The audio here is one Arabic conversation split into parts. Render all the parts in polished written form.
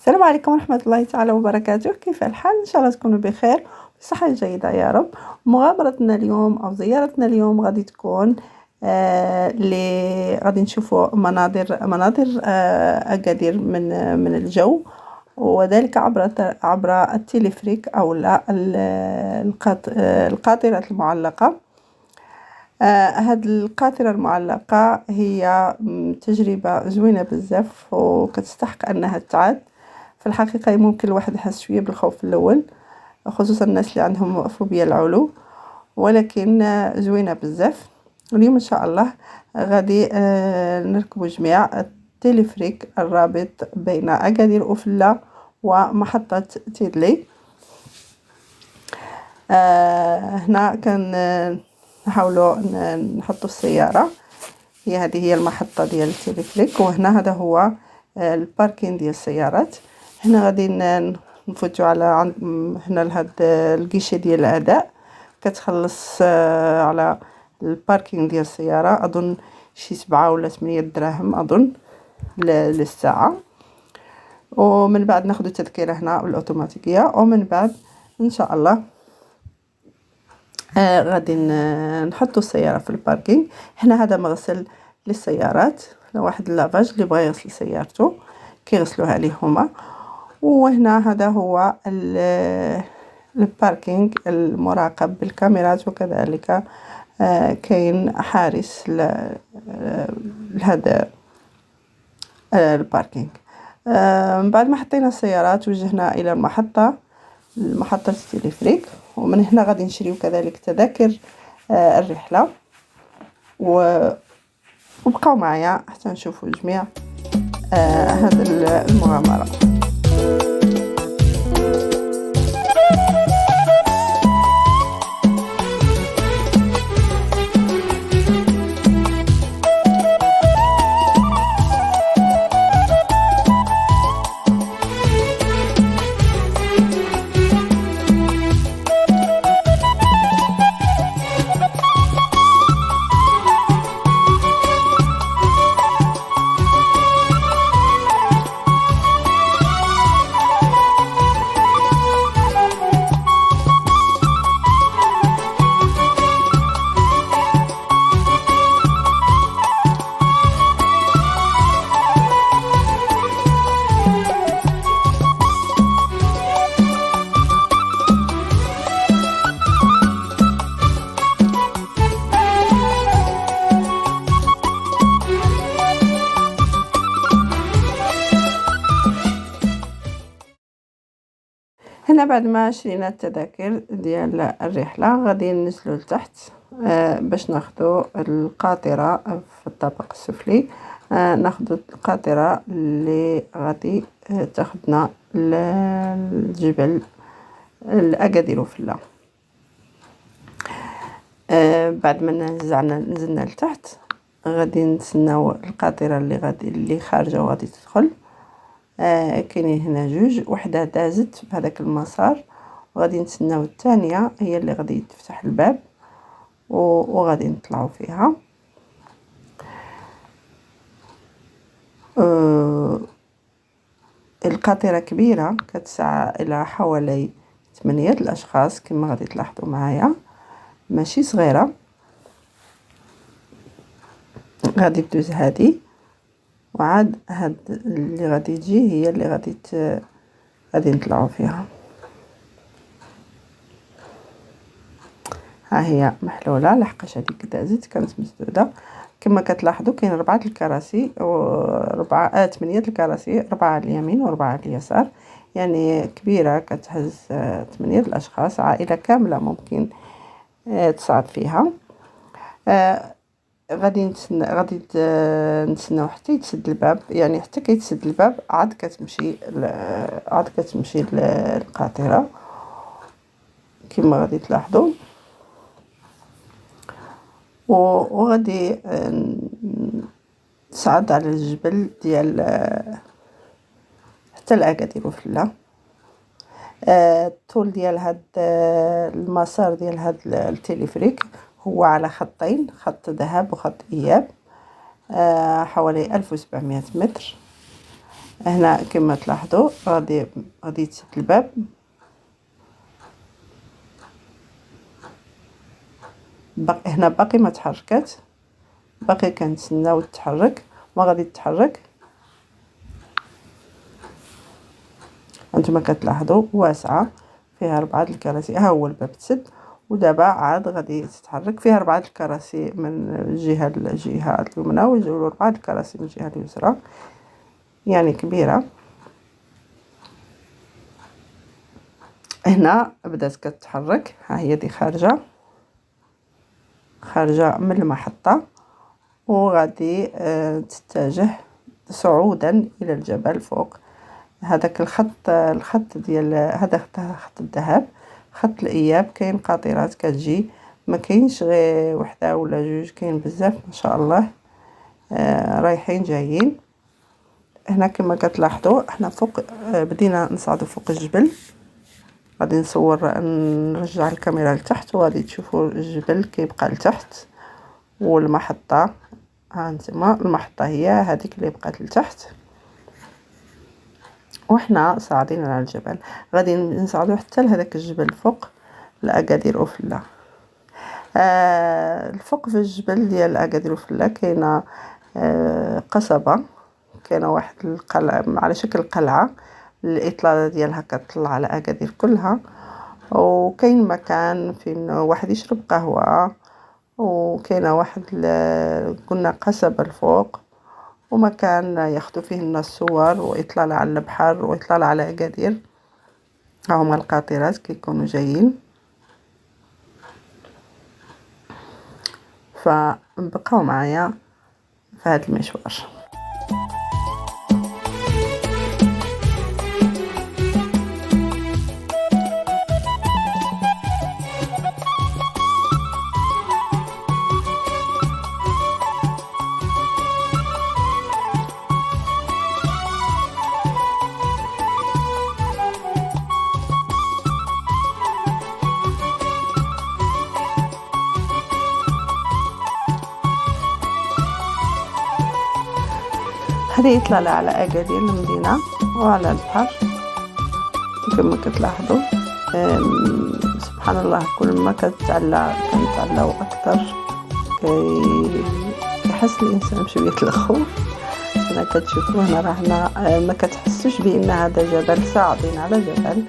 السلام عليكم ورحمة الله تعالى وبركاته. كيف الحال؟ إن شاء الله تكونوا بخير وبصحة جيدة يا رب. مغامرتنا اليوم أو زيارتنا اليوم غادي تكون اللي غادي نشوفوا مناظر أكادير من الجو، وذلك عبر التلفريك أو لا القاطرة المعلقة. هاد القاطرة المعلقة هي تجربة زوينة بزاف وكتستحق أنها تعاد. في الحقيقة ممكن الواحد يحس شوية بالخوف في الأول، خصوصا الناس اللي عندهم فوبيا العلو، ولكن زوينة بزاف. اليوم إن شاء الله غادي نركبوا جميع التلفريك الرابط بين أكادير أوفلا ومحطة تيدلي. هنا كان نحاولوا نحطوا السيارة، هذه هي المحطة ديال التلفريك، وهنا هذا هو الباركين ديال السيارات. هنا غادي نفوتوا على هنا لهاد الكيشي ديال الاداء، كتخلص على الباركين ديال السيارة، اظن شي 7 ولا 8 دراهم اظن للساعة. ومن بعد ناخذ التذكرة هنا الاوتوماتيكية، ومن بعد ان شاء الله غادي نحطوا السيارة في الباركينغ. هنا هذا مغسل للسيارات، واحد اللافاج اللي بغى يغسل سيارته كيغسلوها ليه هما. وهنا هذا هو الباركينغ المراقب بالكاميرات، وكذلك كاين حارس لهذا الباركينغ. من بعد ما حطينا السيارات وجهنا الى محطة التلفريك، ومن هنا غادي نشريو كذلك تذاكر الرحلة. وبقاو معايا حتى نشوفوا جميع هذا المغامرة. هنا بعد ما شرينا التذاكر ديال الرحلة غادي ننزلوا لتحت باش ناخذوا القاطرة في الطابق السفلي. ناخذوا القاطرة اللي غادي تاخذنا للجبل الأكادير أوفلا. بعد ما نزلنا لتحت غادي نتسناو القاطرة اللي خارجة وغادي تدخل. كاينين هنا جوج، وحده دازت بهذاك المسار، وغادي نتسناو الثانيه هي اللي غادي تفتح الباب وغادي نطلعوا فيها. القاطره كبيره كتسع الى حوالي 8 الاشخاص كما غادي تلاحظوا معايا، ماشي صغيره. غادي تدوز هذه، وعاد هاد اللي غادي تجي هي اللي غادي نطلعوا فيها. ها هي محلوله، لحقاش هذيك دازت كانت مسدوده. كما كتلاحظوا كاين 4 الكراسي و 8 الكراسي، 4 على اليمين و4 على اليسار، يعني كبيره كتهز 8 الاشخاص، عائله كامله ممكن تصعد فيها. غادي نتسناو حتى يتسد الباب، يعني حتى كيتسد الباب عاد كتمشي للقاطره كما غادي تلاحظوا. وغادي تصعد على الجبل ديال حتى الأكادير أوفلا. الطول ديال هاد المسار ديال هاد التلفريك هو على خطين، خط ذهاب وخط إياب، حوالي 1700 متر. هنا كما تلاحظوا غادي يتسد الباب. هنا باقي ما تحركات، باقي كنتسناو تتحرك، ما غادي تتحرك. هانتوما كتلاحظوا واسعه فيها 4 الكراسي. ها هو الباب تسد، ودابا عاد غادي تتحرك. فيها 4 الكراسي من الجهه اليمنى، ويجيو 4 الكراسي من الجهه اليسرى، يعني كبيره. هنا بدات كتتحرك، ها هي دي خارجه من المحطه، وغادي تتجه صعودا الى الجبل فوق. هذاك الخط ديال هذا خط الذهب، خط الاياب. كاين قاطرات كتجي، ما كاينش غير وحده ولا جوج، كاين بزاف ما شاء الله رايحين جايين. هنا كما كتلاحظوا احنا فوق، بدينا نصعدوا فوق الجبل. غادي نرجع الكاميرا لتحت، وغادي تشوفوا الجبل كيبقى لتحت، والمحطه ها انتما المحطه هي هذيك اللي بقات لتحت، وحنا صاعدين على الجبل. غادي نصعدوا حتى لهذاك الجبل فوق لاكادير اوفلا. الفوق في الجبل ديال اكادير اوفلا كاينه قصبه، كاينه واحد القلعه على شكل قلعه، الاطلاله ديالها كتطلع على اكادير كلها. وكاين مكان فين واحد يشرب قهوه، وكاينه واحد قلنا قصبه الفوق، ومكان ياخذوا فيه الناس صور واطلاله على البحر واطلاله على اكادير. ها هما القاطرات كيكونوا جايين. فبقاو معايا في هذا المشوار. هذه إطلالة على أكادير المدينة وعلى البحر كما كتلاحظوا. سبحان الله، كل ما كنتعلاو أكثر كيحس الإنسان بشوية الخوف. هنا كتشوفوا، هنا راحنا ما كتحسوش بأن هذا جبل، صاعدين على جبل.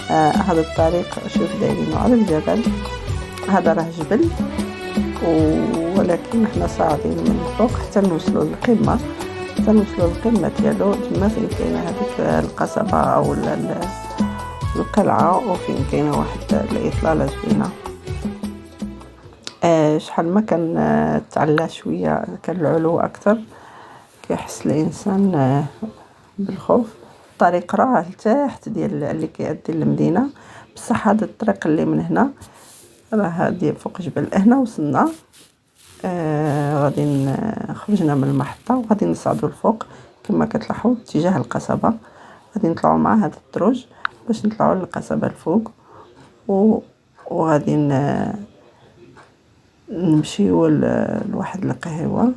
هذا الطريق شوف دايرينو على الجبل، هذا راه جبل، ولكن احنا صاعدين من الفوق حتى نوصلوا للقمة. نوصلوا للقمة ديالو، تما فين كاينه هذيك القصبة او القلعة، وفين كاينه واحد الاطلالة زوينة. شحال ما كان تعلى شوية كان العلو اكثر، كيحس الانسان بالخوف. الطريق راه لتحت ديال اللي كيؤدي للمدينة، بصح هذا الطريق اللي من هنا راه ديال فوق جبل. هنا وصلنا، غادي خرجنا من المحطة وغادي نصعدوا الفوق كما كتلاحظوا اتجاه القصبة. غادي نطلعوا مع هذا الدروج باش نطلعوا للقصبة الفوق، وغادي نمشيو لواحد القهوة.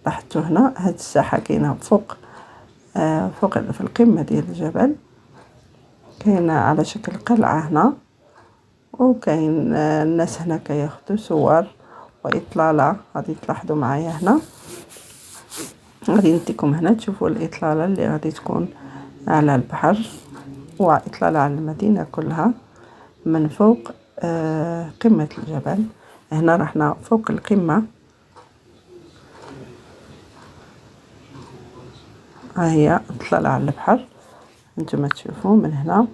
لاحظتوا هنا هاد الساحة كاينه فوق في القمة ديال الجبل، كاينه على شكل قلعة هنا، وكاين الناس هنا كياخذوا صور واطلاله. غادي تلاحظوا معايا هنا، غادي نديكم هنا تشوفوا الاطلاله اللي غادي تكون على البحر واطلاله على المدينه كلها من فوق قمه الجبل. هنا رحنا فوق القمه، ها هي اطلاله على البحر. انتم تشوفوا من هنا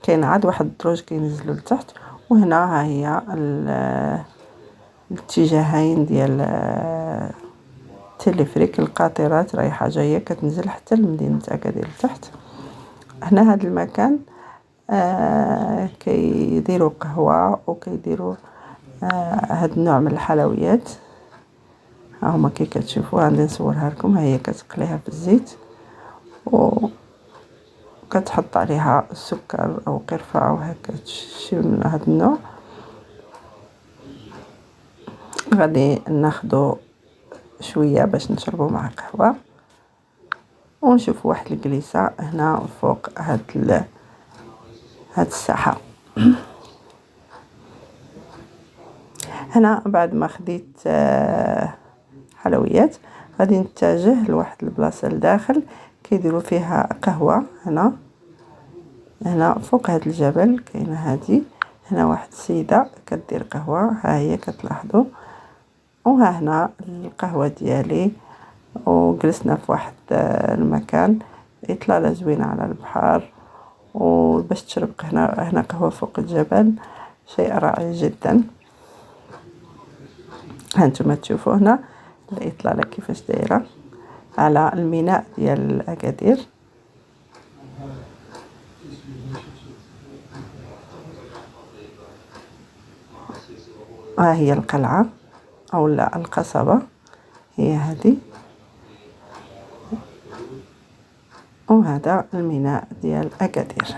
كاين عاد واحد الدروج كينزلوا لتحت، وهنا ها هي الاتجاهين ديال تيليفريك، القاطرات رايحه جايه كتنزل حتى لمدينه اكادير لتحت. هنا هذا المكان كيديروا قهوه وكيديروا هذا النوع من الحلويات. ها هما كي كتشوفوا، غادي نصورها لكم. ها هي كتقليها في الزيت وكتحط عليها السكر او قرفه او هكا شي من هذا النوع. غادي ناخذوا شويه باش نشربوا مع قهوه. ونشوف واحد الجليسة هنا فوق هاد الساحة. هنا بعد ما خديت حلويات غادي نتجه لواحد البلاصة لداخل كيديروا فيها قهوة. هنا فوق هاد الجبل كاينه هادي، هنا واحد السيدة كدير قهوة، ها هي كتلاحظوا، وها هنا القهوة ديالي. وجلسنا في واحد المكان إطلالة زوينة على البحر، وباش تشرب هنا قهوة فوق الجبل شيء رائع جدا. هانتوما تشوفوا هنا الإطلالة كيفاش دايرة على الميناء ديال أكادير. ها هي القلعة أو لا القصبة هي هذه، وهذا الميناء ديال أكادير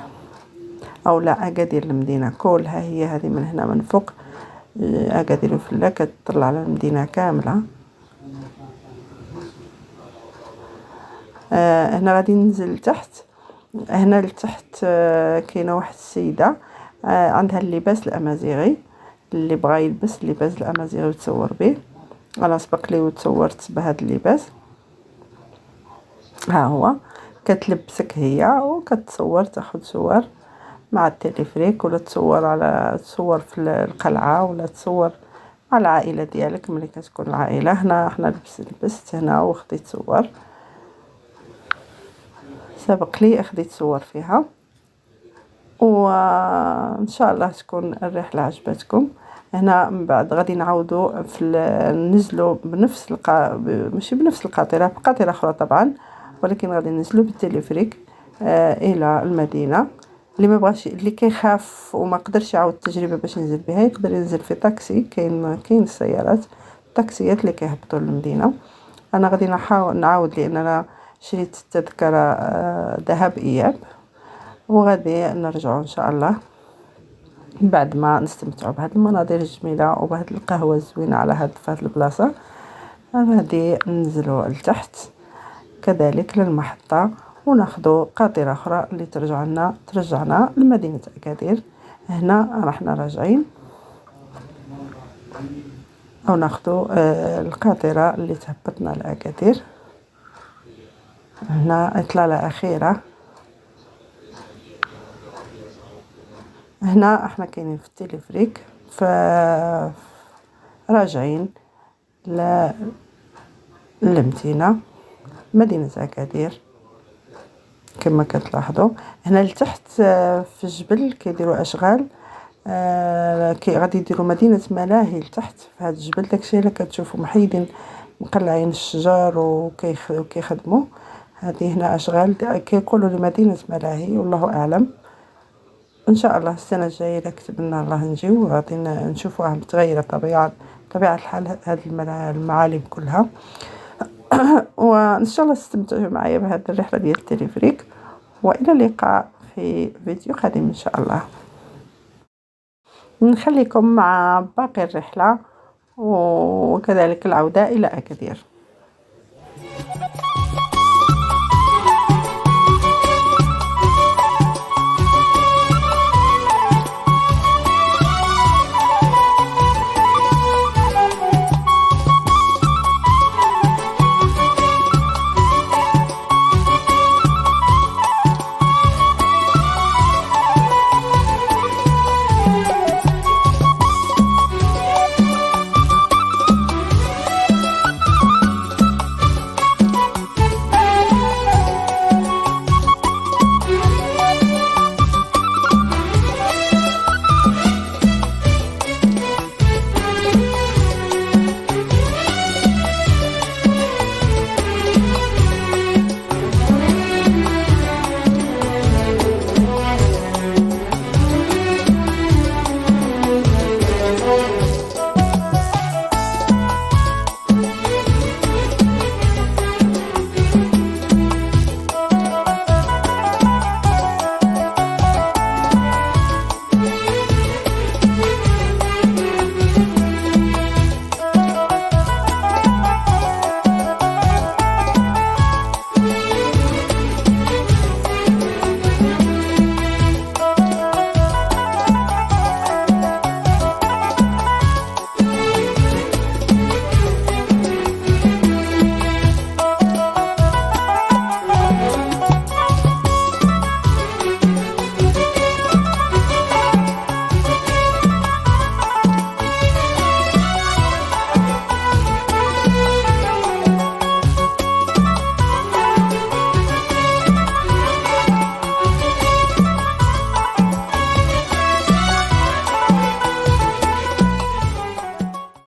أو لا أكادير المدينة كلها. هي هذه من هنا من فوق أكادير وفلا كتطلع على المدينة كاملة. هنا غادي ننزل لتحت. هنا لتحت كاينه واحد السيدة عندها اللباس الأمازيغي، اللي بغى يلبس اللباس الأمازيغي وتصور به. انا سبق لي وتصورت بهذا اللباس. ها هو كتلبسك هي وكتصور، تاخذ صور مع التليفريك، ولا تصور في القلعة، ولا تصور مع العائلة ديالك ملي كتكون العائلة. هنا حنا لبست هنا وخديت صور، سبق لي اخديت صور فيها. وان شاء الله تكون الرحلة عجبتكم. هنا من بعد غادي نعاودو ننزلوا بنفس ماشي بنفس القاطرة، بقاطرة اخرى طبعا، ولكن غادي ننزلوا بالتليفريك الى المدينة. اللي ما بغاش، اللي كيخاف وما قدرش يعاود التجربة باش ينزل بها، يقدر ينزل في طاكسي. كاين السيارات الطاكسيات اللي كيهبطوا للمدينة. انا غادي نحاول نعاود لان انا شريت التذكرة ذهاب اياب، وغادي نرجعوا ان شاء الله بعد ما نستمتعوا بهذه المناظر الجميله وبهذه القهوه الزوينه على هذه البلاصه. غادي ننزلوا لتحت كذلك للمحطه، وناخذوا قاطره اخرى اللي ترجعنا لمدينه اكادير. هنا رحنا راجعين، او ناخذوا القاطره اللي تهبطنا لاكادير. هنا اطلاله اخيره. هنا احنا كاينين في التليفريك راجعين للمدينة مدينة أكادير كما كتلاحظوا. هنا لتحت في الجبل كيديروا أشغال، غادي يديروا مدينة ملاهي لتحت في هذا الجبل. داكشي اللي كتشوفوا محيدين مقلعين الشجر وكيخدموا. هذه هنا أشغال كيقولوا لمدينة ملاهي، والله أعلم. ان شاء الله السنه الجايه اذا كتب لنا الله نجيو وغادي نشوفوها متغيره طبيعه الحال هذه المعالم كلها. وان شاء الله تستمتعوا معايا بهذه الرحله ديال التليفريك، والى اللقاء في فيديو قادم ان شاء الله. نخليكم مع باقي الرحله وكذلك العوده الى أكادير.